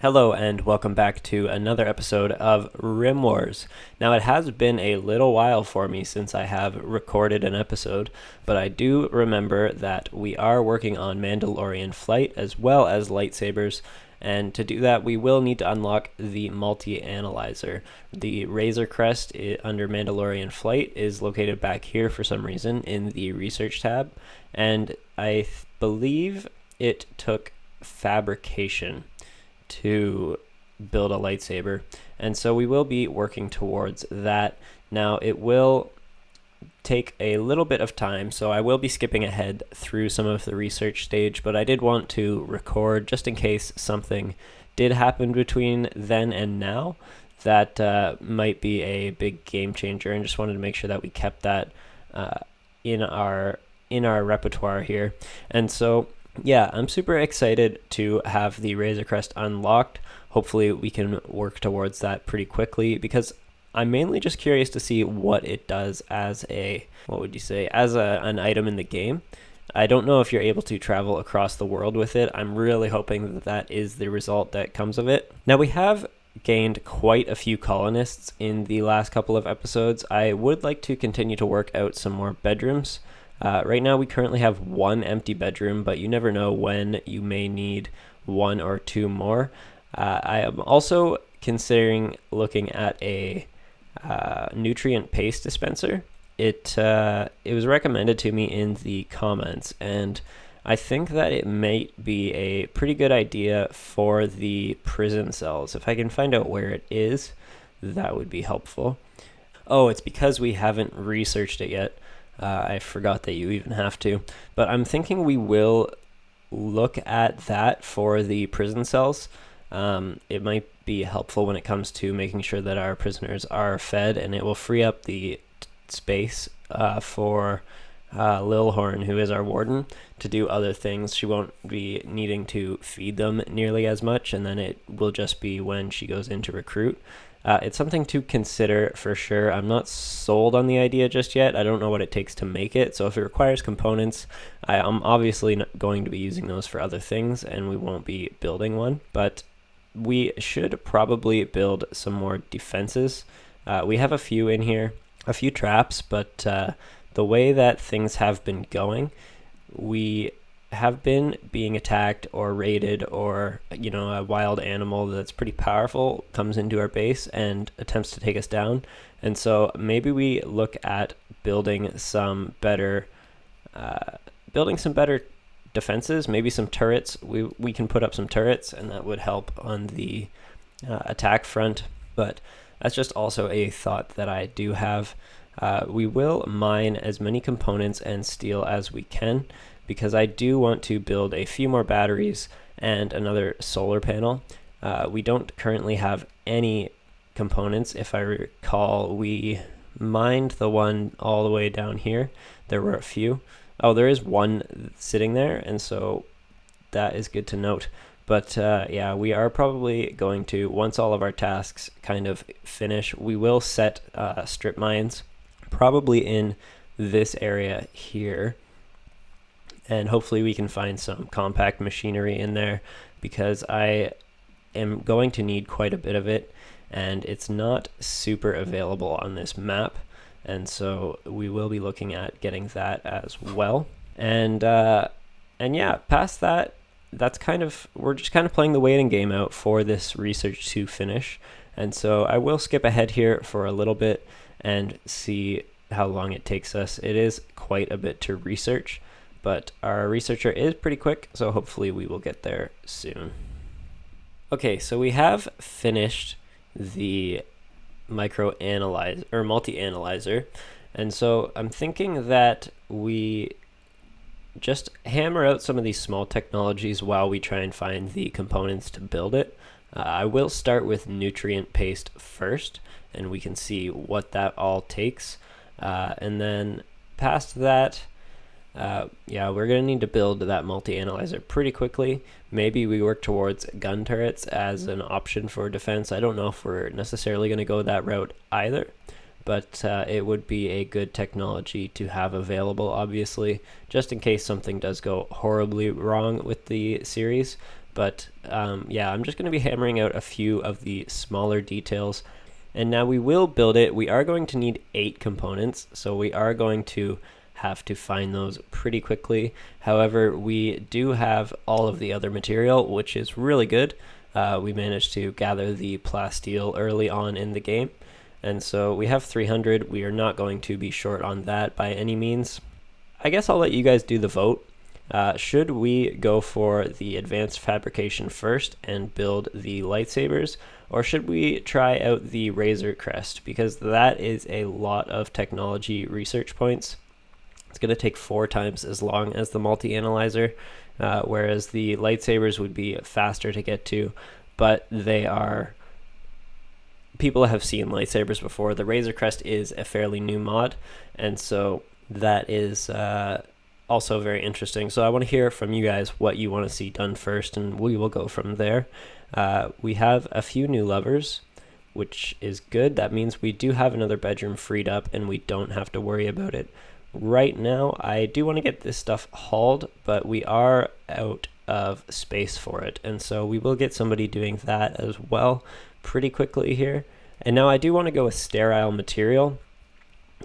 Hello and welcome back to another episode of Rimworld. Now, it has been a little while for me since I have recorded an episode, but I do remember that we are working on Mandalorian Flight as well as lightsabers, and to do that we will need to unlock the multi-analyzer. The Razor Crest under Mandalorian Flight is located back here for some reason in the Research tab, and I believe it took fabrication to build a lightsaber, and so we will be working towards that. Now, it will take a little bit of time, so I will be skipping ahead through some of the research stage, but I did want to record just in case something did happen between then and now that might be a big game changer, and just wanted to make sure that we kept that in our repertoire here. And so yeah, I'm super excited to have the Razor Crest unlocked. Hopefully we can work towards that pretty quickly, because I'm mainly just curious to see what it does as a, an item in the game. I don't know if you're able to travel across the world with it. I'm really hoping that that is the result that comes of it. Now, we have gained quite a few colonists in the last couple of episodes. I would like to continue to work out some more bedrooms. Right now we currently have one empty bedroom, but you never know when you may need one or two more. I am also considering looking at a nutrient paste dispenser. It was recommended to me in the comments, and I think that it might be a pretty good idea for the prison cells. If I can find out where it is, that would be helpful. Oh, it's because we haven't researched it yet. I forgot that you even have to, but I'm thinking we will look at that for the prison cells. It might be helpful when it comes to making sure that our prisoners are fed, and it will free up the space for Lilhorn, who is our warden, to do other things. She won't be needing to feed them nearly as much, and then it will just be when she goes in to recruit. It's something to consider for sure. I'm not sold on the idea just yet. I don't know what it takes to make it. So if it requires components, I'm obviously not going to be using those for other things, and we won't be building one. But we should probably build some more defenses. We have a few in here, a few traps, but the way that things have been going, we have been being attacked or raided, or a wild animal that's pretty powerful comes into our base and attempts to take us down. And so maybe we look at building some better defenses, maybe some turrets. We can put up some turrets, and that would help on the attack front. But that's just also a thought that I do have. We will mine as many components and steel as we can, because I do want to build a few more batteries and another solar panel. We don't currently have any components. If I recall, we mined the one all the way down here. There were a few. Oh, there is one sitting there, and so that is good to note. But yeah, we are probably going to, once all of our tasks kind of finish, we will set strip mines, probably in this area here. And hopefully we can find some compact machinery in there, because I am going to need quite a bit of it, and it's not super available on this map. And so we will be looking at getting that as well. And yeah, past that, we're just kind of playing the waiting game out for this research to finish. And so I will skip ahead here for a little bit and see how long it takes us. It is quite a bit to research, but our researcher is pretty quick, so hopefully we will get there soon. Okay, so we have finished the multi-analyzer, and so I'm thinking that we just hammer out some of these small technologies while we try and find the components to build it. I will start with nutrient paste first, and we can see what that all takes, and then past that, we're going to need to build that multi-analyzer pretty quickly. Maybe we work towards gun turrets as an option for defense. I don't know if we're necessarily going to go that route either, but it would be a good technology to have available, obviously, just in case something does go horribly wrong with the series. But yeah, I'm just going to be hammering out a few of the smaller details. And now we will build it. We are going to need 8 components, so we are going to have to find those pretty quickly. However, we do have all of the other material, which is really good. We managed to gather the plasteel early on in the game, and so we have 300. We are not going to be short on that by any means. I guess I'll let you guys do the vote. Should we go for the advanced fabrication first and build the lightsabers, or should we try out the Razor Crest? Because that is a lot of technology research points. It's going to take 4 times as long as the multi-analyzer, whereas the lightsabers would be faster to get to, but they are... People have seen lightsabers before. The Razor Crest is a fairly new mod, and so that is... also very interesting. So I want to hear from you guys what you want to see done first, and we will go from there. We have a few new levers, which is good. That means we do have another bedroom freed up, and we don't have to worry about it. Right now, I do want to get this stuff hauled, but we are out of space for it, and so we will get somebody doing that as well pretty quickly here. And now I do want to go with sterile material.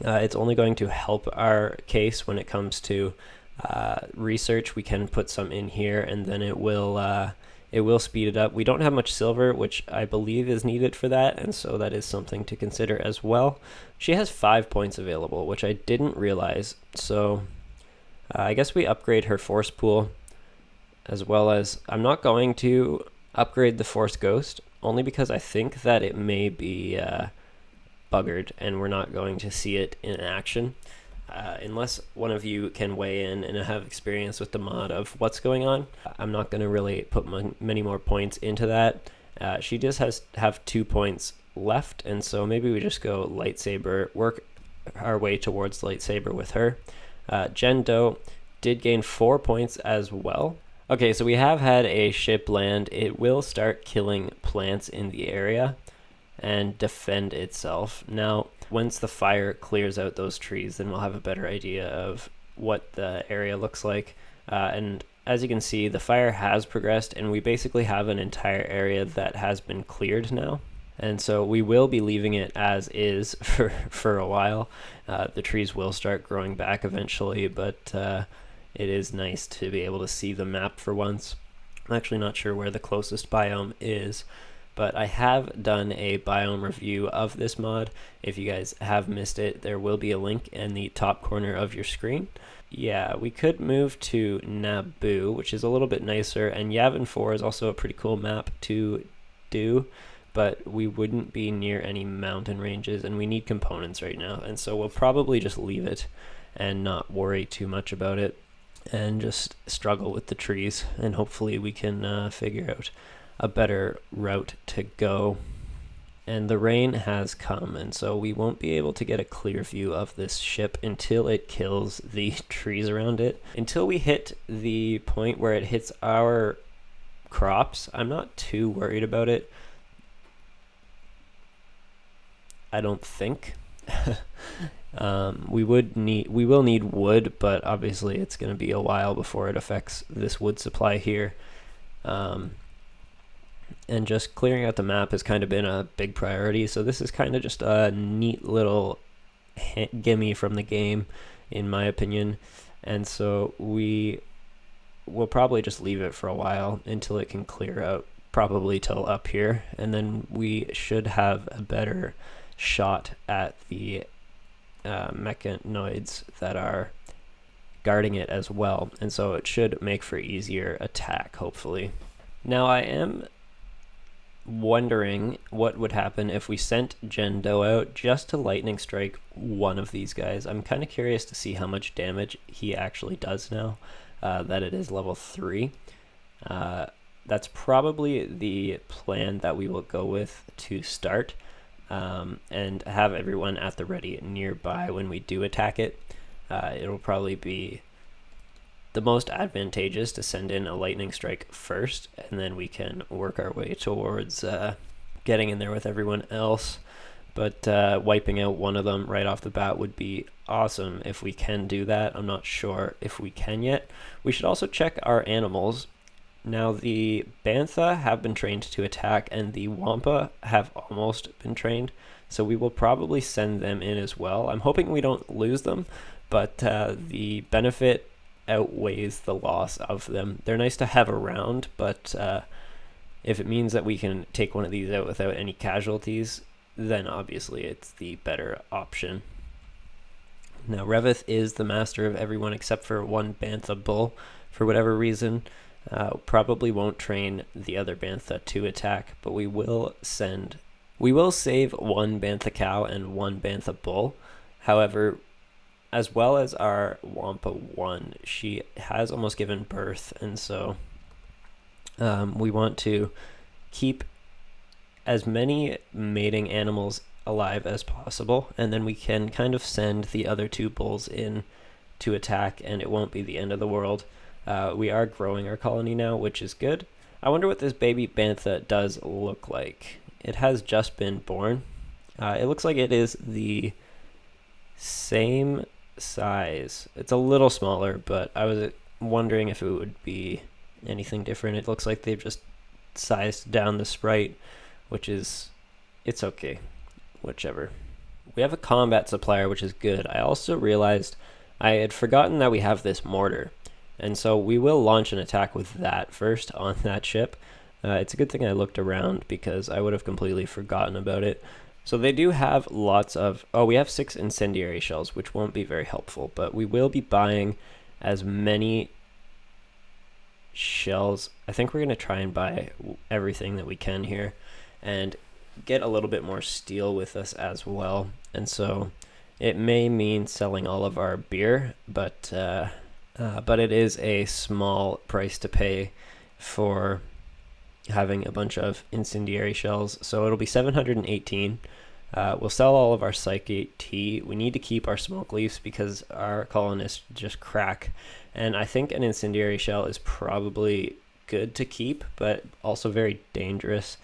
It's only going to help our case when it comes to research. We can put some in here, and then it will speed it up. We don't have much silver, which I believe is needed for that, and so that is something to consider as well. She has 5 points available, which I didn't realize. So I guess we upgrade her force pool, as well as I'm not going to upgrade the force ghost, only because I think that it may be buggered and we're not going to see it in action unless one of you can weigh in and have experience with the mod of what's going on. I'm not going to really put many more points into that. She just have 2 points left, and so maybe we just go lightsaber, work our way towards lightsaber with her. Jen Doe did gain 4 points as well. Okay, so we have had a ship land. It will start killing plants in the area and defend itself. Now, once the fire clears out those trees, then we'll have a better idea of what the area looks like. And as you can see, the fire has progressed, and we basically have an entire area that has been cleared now. And so we will be leaving it as is for a while. The trees will start growing back eventually, but it is nice to be able to see the map for once. I'm actually not sure where the closest biome is, but I have done a biome review of this mod. If you guys have missed it, there will be a link in the top corner of your screen. Yeah, we could move to Naboo, which is a little bit nicer, and Yavin 4 is also a pretty cool map to do, but we wouldn't be near any mountain ranges, and we need components right now, and so we'll probably just leave it and not worry too much about it, and just struggle with the trees, and hopefully we can figure out a better route to go. And the rain has come, and so we won't be able to get a clear view of this ship until it kills the trees around it. Until we hit the point where it hits our crops, I'm not too worried about it, I don't think. We will need wood, but obviously it's going to be a while before it affects this wood supply here. And just clearing out the map has kind of been a big priority, so this is kind of just a neat little gimme from the game, in my opinion. And so we will probably just leave it for a while until it can clear out, probably till up here, and then we should have a better shot at the mechanoids that are guarding it as well, and so it should make for easier attack, hopefully. Now I am wondering what would happen if we sent Jen Doe out just to lightning strike one of these guys. I'm kind of curious to see how much damage he actually does now that it is level 3. That's probably the plan that we will go with to start, and have everyone at the ready nearby when we do attack it. It'll probably be the most advantageous to send in a lightning strike first, and then we can work our way towards getting in there with everyone else. But wiping out one of them right off the bat would be awesome if we can do that. I'm not sure if we can yet. We should also check our animals Now, the Bantha have been trained to attack, and the Wampa have almost been trained, so we will probably send them in as well. I'm hoping we don't lose them, but the benefit outweighs the loss of them. They're nice to have around, but if it means that we can take one of these out without any casualties, then obviously it's the better option. Now, Revith is the master of everyone except for one Bantha bull. For whatever reason, probably won't train the other Bantha to attack, but we will save one Bantha cow and one Bantha bull. However, as well as our Wampa 1, she has almost given birth, and so we want to keep as many mating animals alive as possible, and then we can kind of send the other two bulls in to attack, and it won't be the end of the world. We are growing our colony now, which is good. I wonder what this baby Bantha does look like. It has just been born. It looks like it is the same size. It's a little smaller, but I was wondering if it would be anything different. It looks like they've just sized down the sprite, which is, it's okay, whichever. We have a combat supplier, which is good. I also realized I had forgotten that we have this mortar, and so we will launch an attack with that first on that ship. It's a good thing I looked around because I would have completely forgotten about it. So they do have lots of, we have 6 incendiary shells, which won't be very helpful, but we will be buying as many shells. I think we're going to try and buy everything that we can here and get a little bit more steel with us as well. And so it may mean selling all of our beer, but it is a small price to pay for having a bunch of incendiary shells. So it'll be 718. We'll sell all of our psychic tea. We need to keep our smoke leaves because our colonists just crack. And I think an incendiary shell is probably good to keep, but also very dangerous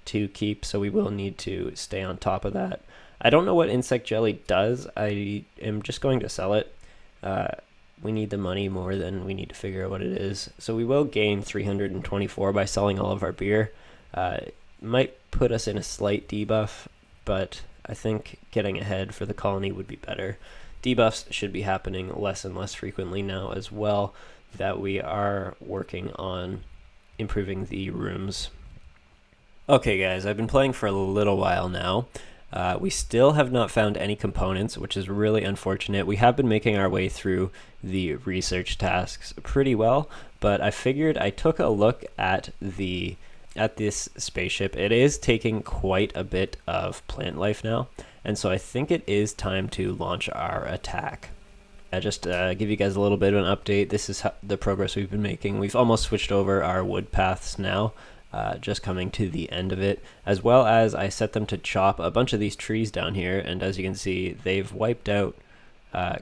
to keep. So we will need to stay on top of that. I don't know what insect jelly does. I am just going to sell it. We need the money more than we need to figure out what it is. So we will gain 324 by selling all of our beer. It might put us in a slight debuff, but I think getting ahead for the colony would be better. Debuffs should be happening less and less frequently now as well, that we are working on improving the rooms. Okay guys, I've been playing for a little while now. We still have not found any components, which is really unfortunate. We have been making our way through the research tasks pretty well, but I figured I took a look at this spaceship. It is taking quite a bit of plant life now, and so I think it is time to launch our attack. Just give you guys a little bit of an update. This is the progress we've been making. We've almost switched over our wood paths now. Just coming to the end of it, as well as I set them to chop a bunch of these trees down here, and as you can see, they've wiped out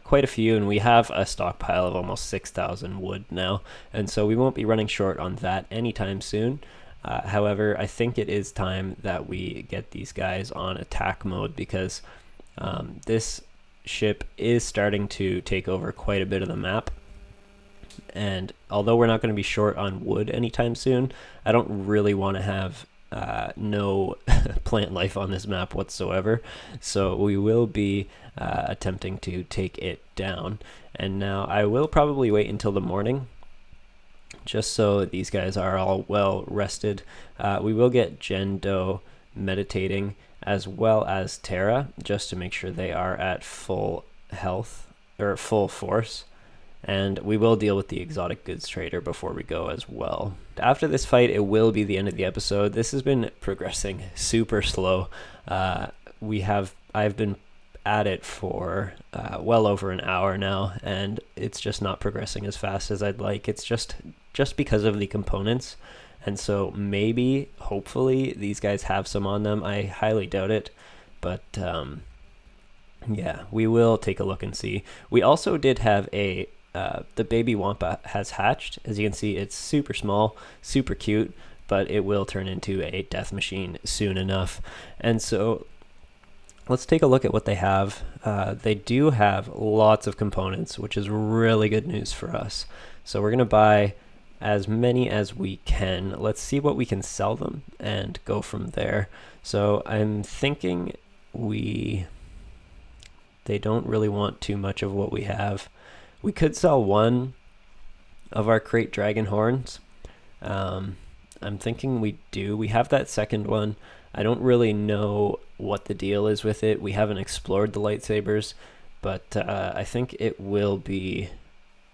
quite a few, and we have a stockpile of almost 6,000 wood now, and so we won't be running short on that anytime soon. However, I think it is time that we get these guys on attack mode, because this ship is starting to take over quite a bit of the map. And although we're not going to be short on wood anytime soon, I don't really want to have no plant life on this map whatsoever. So we will be attempting to take it down. And now I will probably wait until the morning, just so these guys are all well rested. We will get Jendo meditating, as well as Terra, just to make sure they are at full health, or full force. And we will deal with the exotic goods trader before we go as well. After this fight, it will be the end of the episode. This has been progressing super slow. I've been at it for well over an hour now, and it's just not progressing as fast as I'd like. It's just because of the components. And so maybe, hopefully, these guys have some on them. I highly doubt it, but yeah, we will take a look and see. We also did have the baby Wampa has hatched. As you can see, it's super small, super cute, but it will turn into a death machine soon enough. And so let's take a look at what they have. They do have lots of components, which is really good news for us. So we're going to buy as many as we can. Let's see what we can sell them and go from there. So I'm thinking they don't really want too much of what we have. We could sell one of our crate dragon horns. I'm thinking we do. We have that second one. I don't really know what the deal is with it. We haven't explored the lightsabers, but I think it will be...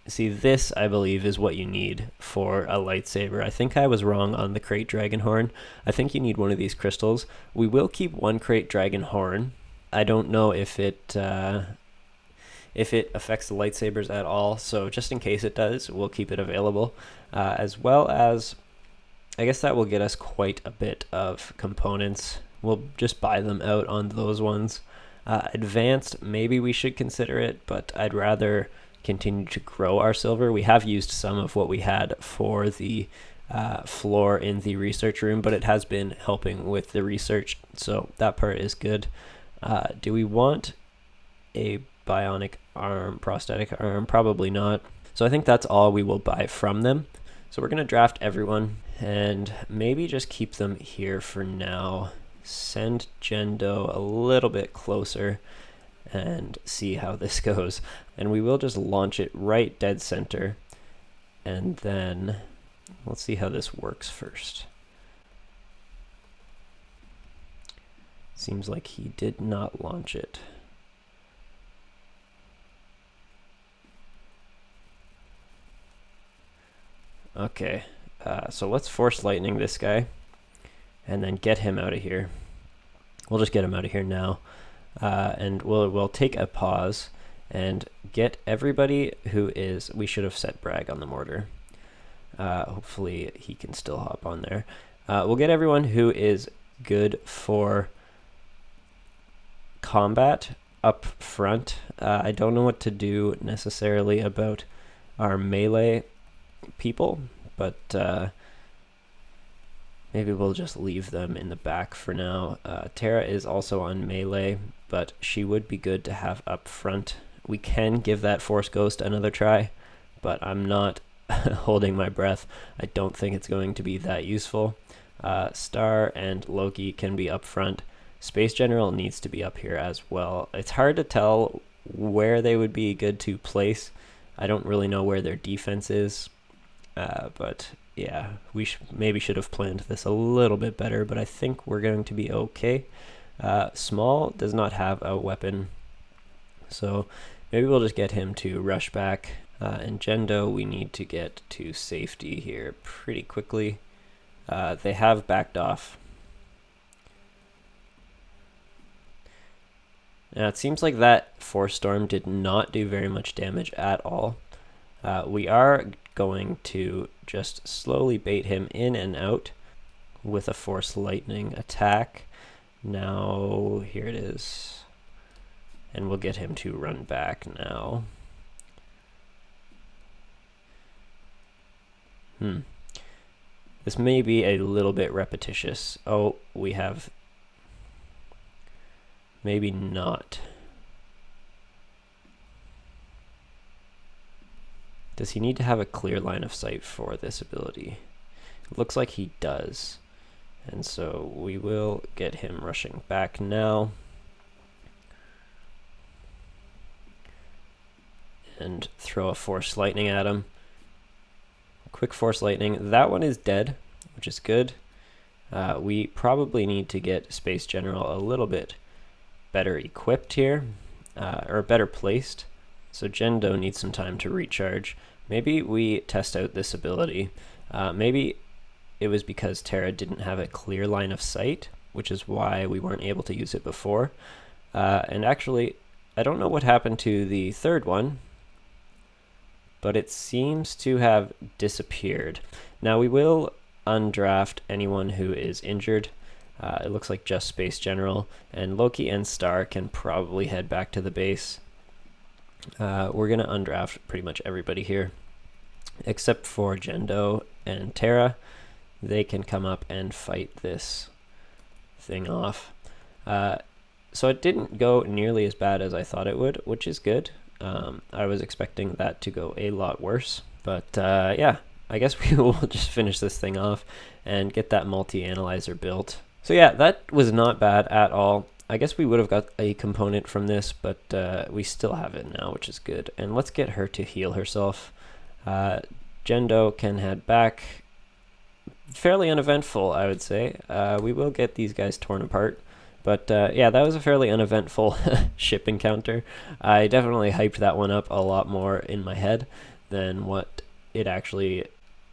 See, this, I believe, is what you need for a lightsaber. I think I was wrong on the crate dragon horn. I think you need one of these crystals. We will keep one crate dragon horn. I don't know if it affects the lightsabers at all, so just in case it does, we'll keep it available. As well as, I guess that will get us quite a bit of components. We'll just buy them out on those ones. Advanced, maybe we should consider it, but I'd rather continue to grow our silver. We have used some of what we had for the floor in the research room, but it has been helping with the research, so that part is good. Do we want a bionic arm, prosthetic arm? Probably not. So I think that's all we will buy from them. So we're going to draft everyone and maybe just keep them here for now. Send Jendo a little bit closer and see how this goes. And we will just launch it right dead center. And then let's see how this works first. Seems like he did not launch it. Okay, so let's force lightning this guy and then get him out of here. We'll just get him out of here now. And we'll take a pause and get everybody who is... We should have set Bragg on the mortar. Hopefully he can still hop on there. We'll get everyone who is good for combat up front. I don't know what to do necessarily about our melee people, but maybe we'll just leave them in the back for now. Tara is also on melee, but she would be good to have up front. We can give that Force Ghost another try, but I'm not holding my breath. I don't think it's going to be that useful. Star and Loki can be up front. Space General needs to be up here as well. It's hard to tell where they would be good to place. I don't really know where their defense is, but yeah, we maybe should have planned this a little bit better, but I think we're going to be okay. Small does not have a weapon, so maybe we'll just get him to rush back. And Jendo, we need to get to safety here pretty quickly. They have backed off. Now it seems like that Force Storm did not do very much damage at all. We are going to just slowly bait him in and out with a Force Lightning attack. Now, here it is. And we'll get him to run back now. This may be a little bit repetitious. Oh, we have... Maybe not. Does he need to have a clear line of sight for this ability? It looks like he does. And so we will get him rushing back now. And throw a Force Lightning at him. Quick Force Lightning. That one is dead, which is good. We probably need to get Space General a little bit better equipped here, or better placed. So Jendo needs some time to recharge. Maybe we test out this ability. Maybe it was because Tara didn't have a clear line of sight, which is why we weren't able to use it before. And actually, I don't know what happened to the third one, but it seems to have disappeared. Now we will undraft anyone who is injured. It looks like just Space General, and Loki and Star can probably head back to the base. We're going to undraft pretty much everybody here, except for Jendo and Tara. They can come up and fight this thing off. So it didn't go nearly as bad as I thought it would, which is good. I was expecting that to go a lot worse, but yeah, I guess we will just finish this thing off and get that multi-analyzer built. So yeah, that was not bad at all. I guess we would have got a component from this, but we still have it now, which is good. And let's get her to heal herself. Jendo can head back. Fairly uneventful, I would say. We will get these guys torn apart. But yeah, that was a fairly uneventful ship encounter. I definitely hyped that one up a lot more in my head than what it actually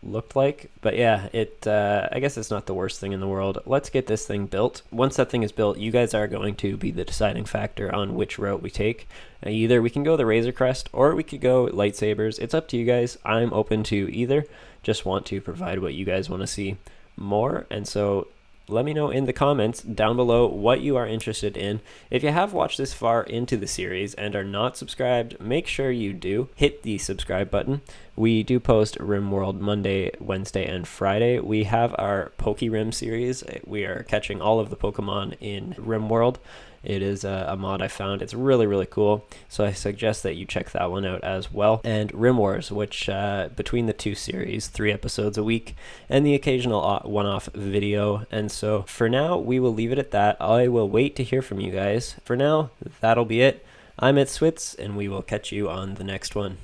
looked like. But yeah, I guess it's not the worst thing in the world. Let's get this thing built. Once that thing is built, you guys are going to be the deciding factor on which route we take. Either we can go the Razor Crest or we could go lightsabers. It's up to you guys. I'm open to either. Just want to provide what you guys want to see more. And so let me know in the comments down below what you are interested in. If you have watched this far into the series and are not subscribed, make sure you do hit the subscribe button. We do post Rimworld Monday, Wednesday, and Friday. We have our PokeRim series. We are catching all of the Pokemon in Rimworld. It is a mod I found. It's really, really cool. So I suggest that you check that one out as well. And Rim Wars, which between the two series, 3 episodes a week, and the occasional one-off video. And so for now, we will leave it at that. I will wait to hear from you guys. For now, that'll be it. I'm at Switz, and we will catch you on the next one.